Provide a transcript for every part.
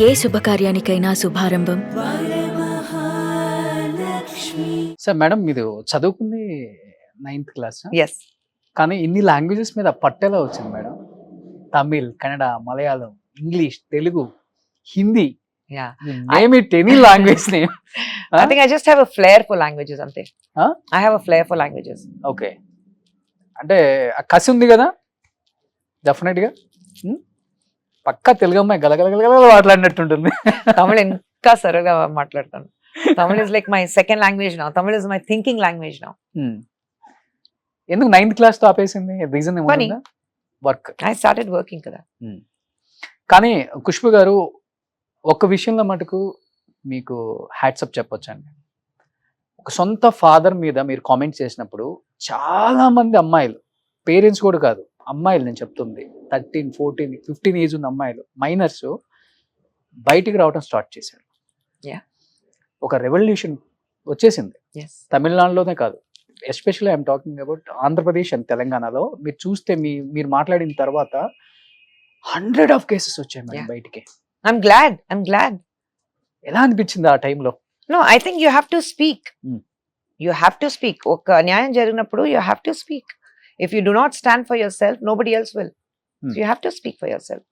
ఏ శుభకార్యానికైనా శుభారంభం. Sir madam మీరు చదువుకుంది 9th class yes కానీ ఇన్ని లాంగ్వేజెస్ మీద పట్టేలా వచ్చింది madam. Tamil, Kannada, Malayalam, English, Telugu, Hindi, yeah name it any language name. I think I just have a flair for languages ante. Huh? I have a flair for languages. Okay, అంటే ఆ కసి ఉంది కదా డెఫినెట్ గా. పక్కా తెలుగు అమ్మాయి గలగలగల మాట్లాడినట్టుంటుంది. Tamil ఇంకా సరగా మాట్లాడతాను. Tamil is like my second language now. Tamil is my thinking language now. ఎందుకు 9th క్లాస్ తో ఆపేసింది? Reason Funny. ఏమన్నా? వర్క్. I started working కదా. కానీ ఖుష్బు గారు ఒక్క విషయంలో మటుకు మీకు హ్యాట్సప్ చెప్పొచ్చండి. ఒక సొంత ఫాదర్ మీద మీరు కామెంట్ చేసినప్పుడు చాలా మంది అమ్మాయిలు, పేరెంట్స్ కూడా కాదు, అమ్మాయిలు నేను చెప్తుంది 13, 14, 15 ఏజ్ ఉన్న అమ్మాయిలు, మైనర్స్ బయటికి రావడం స్టార్ట్ చేశారు. Yeah. ఒక రెవల్యూషన్ వచ్చేసింది Yes. తమిళనాడులోనే కాదు, especially I'm talking about Andhra Pradesh and తెలంగాణలో. మీరు చూస్తే మీరు మాట్లాడిన తర్వాత 100 కేసెస్ వచ్చాయి మేడం Yeah. బయటికి. I'm glad. ఎలా అనిపించింది ఆ టైంలో? No, I think you have to speak. Hmm. You have to speak. ఒక న్యాయం జరిగినప్పుడు you have to speak. If you do not stand for yourself, nobody else will. So you have to speak for yourself.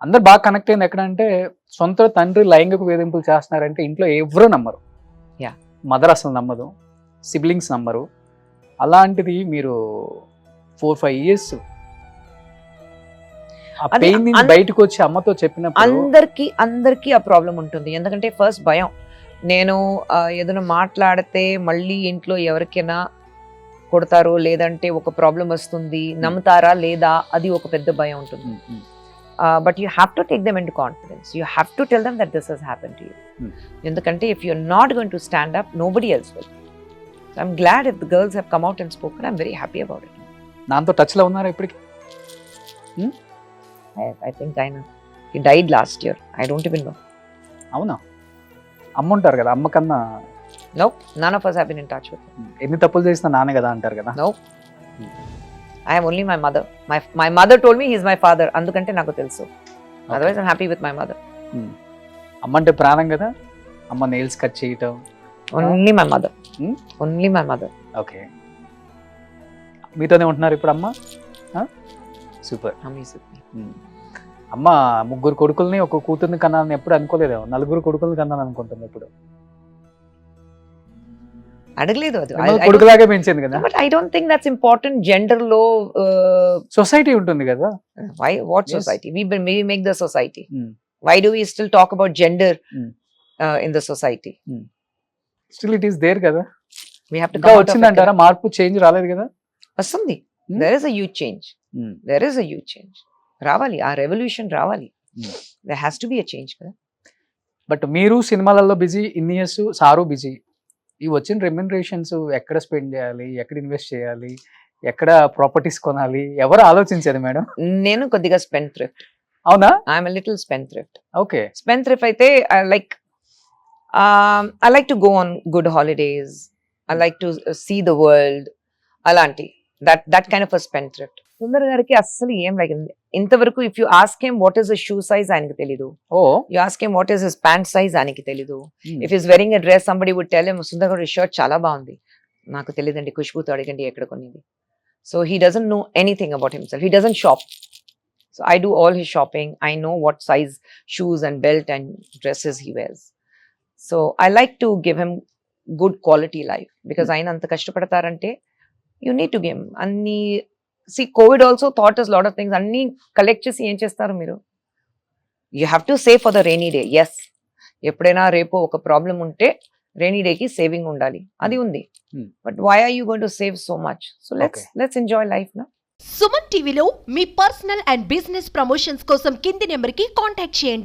అందరు బాగా connect అయింది ఎక్కడ అంటే, సొంత తండ్రి లైంగిక వేధింపులు చేస్తున్నారంటే ఇంట్లో ఎవరు నమ్మరు. Yeah. మదర్ అసలు నమ్మదు, సిబ్లింగ్స్ నమ్మరు. అలాంటిది మీరు 4-5 years ఆ అది పెయిన్ నుంచి బయటకు వచ్చి అమ్మతో చెప్పినప్పుడు అందరికి ఆ ప్రాబ్లం ఉంటుంది. ఎందుకంటే ఫస్ట్ భయం, నేను ఏదైనా మాట్లాడితే మళ్ళీ ఇంట్లో ఎవరికైనా కొడతారో లేదంటే ఒక ప్రాబ్లం వస్తుంది, నమ్ముతారా లేదా, అది ఒక పెద్ద భయం ఉంటుంది. But you have to take them into confidence. You have to tell them that this has happen to you. ఎందుకంటే if you're not going to stand up, nobody else will. I'm glad if the girls have come out and spoken. I'm very happy about it. నాతో touch లో ఉన్నారా ఇప్పటికి? I think he died last year. I don't even know. అవునా? అమ్మ ఉంటారు కదా, అమ్మ కన్నా Nope, none of us have been in touch with him. ఎన్ని తప్పులు చేసినా నాన్న కదా అంటారు కదా. Nope. I have only my mother. My mother told me he's my father. Andukante naku telusu. Otherwise I'm happy with my mother. అమ్మ అంటే ప్రాణం కదా. అమ్మ నెయిల్స్ కట్ చేయటం. Only my mother. Hmm? Only my mother. Okay, మీతోనే ఉంటున్నారు ఇప్పుడు అమ్మ? సూపర్. అమ్మ 3 కొడుకుల్ని 1 కూతుర్ని కన్నాలని ఎప్పుడు అనుకోలేదేమో. 4 కొడుకుల్ని కన్నాను అనుకుంటుంది ఇప్పుడు. అడగలేదు అది. కొడుకులాగే పెంచింది కదా. But I don't think that's important. Gender లో సొసైటీ ఉంటుంది కదా. why what Yes. society? We make the society. Why do we still talk about gender in the society? Still it is there కదా. We have to ఇంకా come out of it. వచ్చిందంటారా? మార్పు, change రాలేదు కదా. వస్తుంది. There is a huge change. There is a huge change. రావాలి, ఆ revolution రావాలి. There has to be a change కదా. బట్ మీరు సినిమాలలో బిజీ, ఇన్ని ఇయర్స్ సారు బిజీ. ఈ వచ్చిన రెమ్యునరేషన్స్ ఎక్కడ స్పెండ్ చేయాలి, ఎక్కడ ఇన్వెస్ట్ చేయాలి, ఎక్కడ ప్రాపర్టీస్ కొనాలి, ఎవరు ఆలోచించేది మేడం? నేను కొద్దిగా స్పెండ్ థ్రిఫ్ట్. అవునా? I'm little spend thrift. Okay. Spend thrift అయితే I like to go on good holidays. I like to see the world. అలాంటి that kind of a spend thrift. Sundar గారికి అస్సలు ఏం లైక్ ఇంతవరకు if you ask him what is the shoe size ఆయనకి తెలీదు. You ask him what is his pant size ఆయనకి తెలీదు. If is wearing a dress somebody would tell him Sundar గారి shirt చాలా బాగుంది, నాకు తెలియదండి, ఖుష్బుతో అడగండి ఎక్కడ కొనింది. So he doesn't know anything about himself. He doesn't shop. So I do all his shopping. I know what size shoes and belt and dresses he wears. So I like to give him good quality life because ఆయన అంత కష్టపడతారంటే you need to give అన్ని. see COVID also taught us lot of things. అన్ని collect చేసి ఏం చేస్తారు మీరు? you have to save for the rainy day. yes, ఎప్పుడైనా రేపు ఒక ప్రాబ్లం ఉంటే rainy day కి సేవింగ్ ఉండాలి, అది ఉంది. but why are you going to save so much? so let's enjoy life na. Suman టీవీలో మీ పర్సనల్ అండ్ బిజినెస్ ప్రమోషన్స్ కోసం కింది నెంబర్కి కాంటాక్ట్ చేయండి.